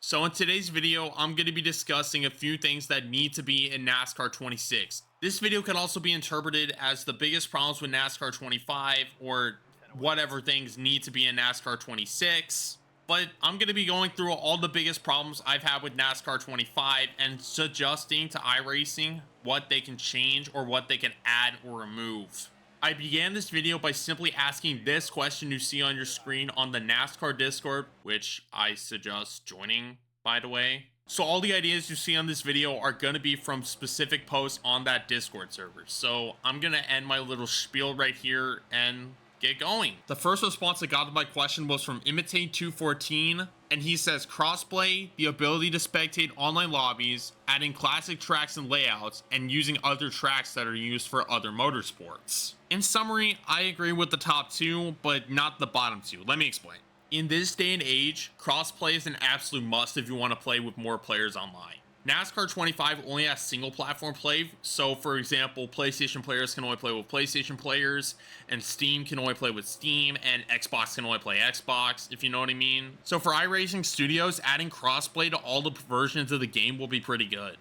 So in today's video, I'm going to be discussing a few things that need to be in NASCAR 26. This video can also be interpreted as the biggest problems with NASCAR 25 or whatever things need to be in NASCAR 26. But I'm going to be going through all the biggest problems I've had with NASCAR 25 and suggesting to iRacing what they can change or what they can add or remove. I began this video by simply asking this question you see on your screen on the NASCAR Discord, which I suggest joining, by the way. So all the ideas you see on this video are going to be from specific posts on that Discord server. So I'm going to end my little spiel right here and get going. The first response I got to my question was from Imitate214, and he says crossplay, the ability to spectate online lobbies, adding classic tracks and layouts, and using other tracks that are used for other motorsports. In summary, I agree with the top two, but not the bottom two. Let me explain. In this day and age, crossplay is an absolute must if you want to play with more players online. NASCAR 25 only has single platform play, so for example, PlayStation players can only play with PlayStation players, and Steam can only play with Steam, and Xbox can only play Xbox, if you know what I mean. So for iRacing Studios, adding crossplay to all the versions of the game will be pretty good.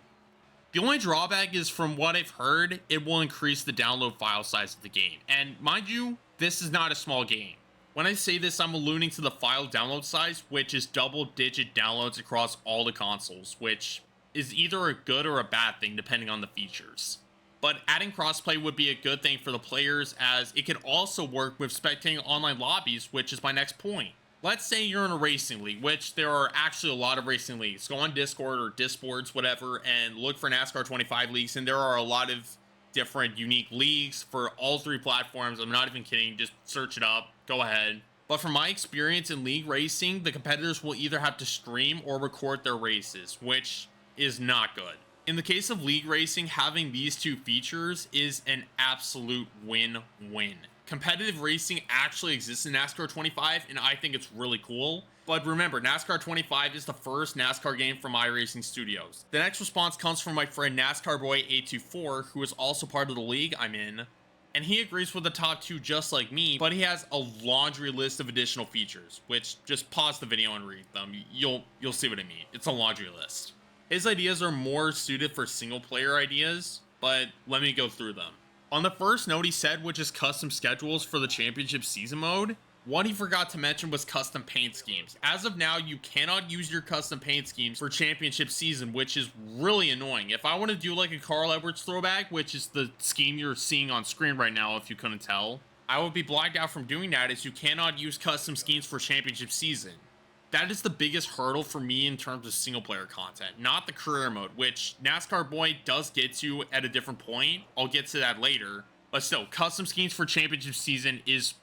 The only drawback is, from what I've heard, it will increase the download file size of the game, and mind you, this is not a small game. When I say this, I'm alluding to the file download size, which is double-digit downloads across all the consoles, which is either a good or a bad thing depending on the features. But adding crossplay would be a good thing for the players, as it could also work with spectating online lobbies, which is my next point. Let's say you're in a racing league, which there are actually a lot of racing leagues. Go on Discord or Discords, whatever, and look for NASCAR 25 leagues, and there are a lot of different unique leagues for all three platforms. I'm not even kidding, just search it up, go ahead. But from my experience in league racing, the competitors will either have to stream or record their races, which is not good. In the case of league racing, having these two features is an absolute win-win. Competitive racing actually exists in NASCAR 25, and I think it's really cool. But remember, NASCAR 25 is the first NASCAR game from iRacing Studios. The next response comes from my friend NASCAR Boy 824, who is also part of the league I'm in. And he agrees with the top two just like me, but he has a laundry list of additional features, which just pause the video and read them. You'll see what I mean. It's a laundry list. His ideas are more suited for single player ideas, but let me go through them. On the first note he said, which is custom schedules for the championship season mode, what he forgot to mention was custom paint schemes. As of now, you cannot use your custom paint schemes for championship season, which is really annoying. If I want to do like a Carl Edwards throwback, which is the scheme you're seeing on screen right now if you couldn't tell, I would be blacked out from doing that, as you cannot use custom schemes for championship season. That is the biggest hurdle for me in terms of single player content, not the career mode, which NASCAR Boy does get to at a different point. I'll get to that later. But still, custom schemes for championship season is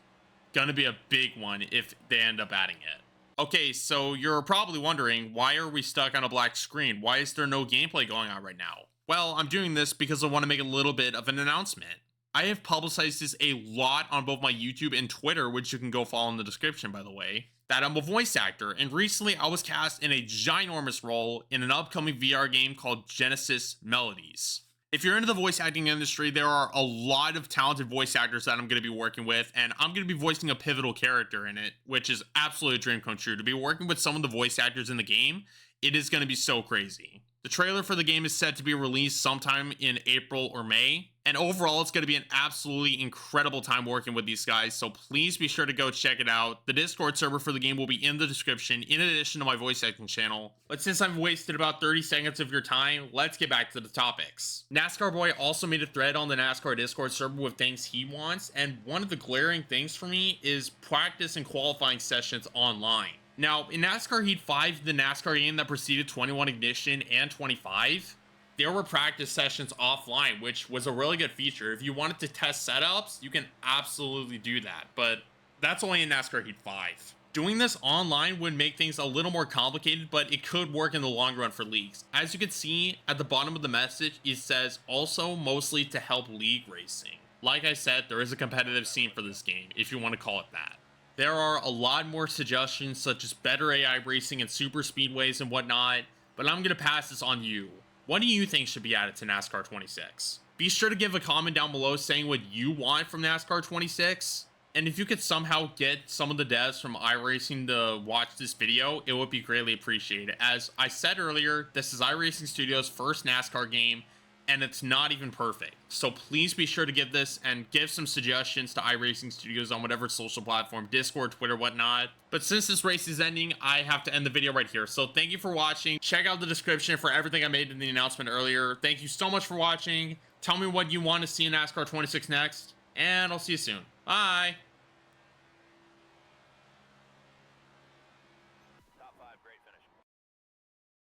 gonna be a big one if they end up adding it. Okay, so you're probably wondering, why are we stuck on a black screen? Why is there no gameplay going on right now? Well, I'm doing this because I want to make a little bit of an announcement. I have publicized this a lot on both my YouTube and Twitter, which you can go follow in the description, by the way, that I'm a voice actor, and recently I was cast in a ginormous role in an upcoming VR game called Genesis Melodies. If you're into the voice acting industry, there are a lot of talented voice actors that I'm going to be working with, and I'm going to be voicing a pivotal character in it, which is absolutely a dream come true. To be working with some of the voice actors in the game, it is going to be so crazy. The trailer for the game is set to be released sometime in April or May, and overall it's going to be an absolutely incredible time working with these guys, so please be sure to go check it out. The Discord server for the game will be in the description, in addition to my voice acting channel. But since I've wasted about 30 seconds of your time, let's get back to the topics. NASCAR Boy also made a thread on the NASCAR Discord server with things he wants, and one of the glaring things for me is practice and qualifying sessions online. Now, in NASCAR Heat 5, the NASCAR game that preceded 21 Ignition and 25, there were practice sessions offline, which was a really good feature. If you wanted to test setups, you can absolutely do that, but that's only in NASCAR Heat 5. Doing this online would make things a little more complicated, but it could work in the long run for leagues. As you can see at the bottom of the message, it says also mostly to help league racing. Like I said, there is a competitive scene for this game, if you want to call it that. There are a lot more suggestions, such as better AI racing and super speedways and whatnot, but I'm going to pass this on you. What do you think should be added to NASCAR 26? Be sure to give a comment down below saying what you want from NASCAR 26. And if you could somehow get some of the devs from iRacing to watch this video, it would be greatly appreciated. As I said earlier, this is iRacing Studios' first NASCAR game, and it's not even perfect. So please be sure to give this and give some suggestions to iRacing Studios on whatever social platform, Discord, Twitter, whatnot. But since this race is ending, I have to end the video right here. So thank you for watching. Check out the description for everything I made in the announcement earlier. Thank you so much for watching. Tell me what you want to see in NASCAR 26 next, and I'll see you soon. Bye.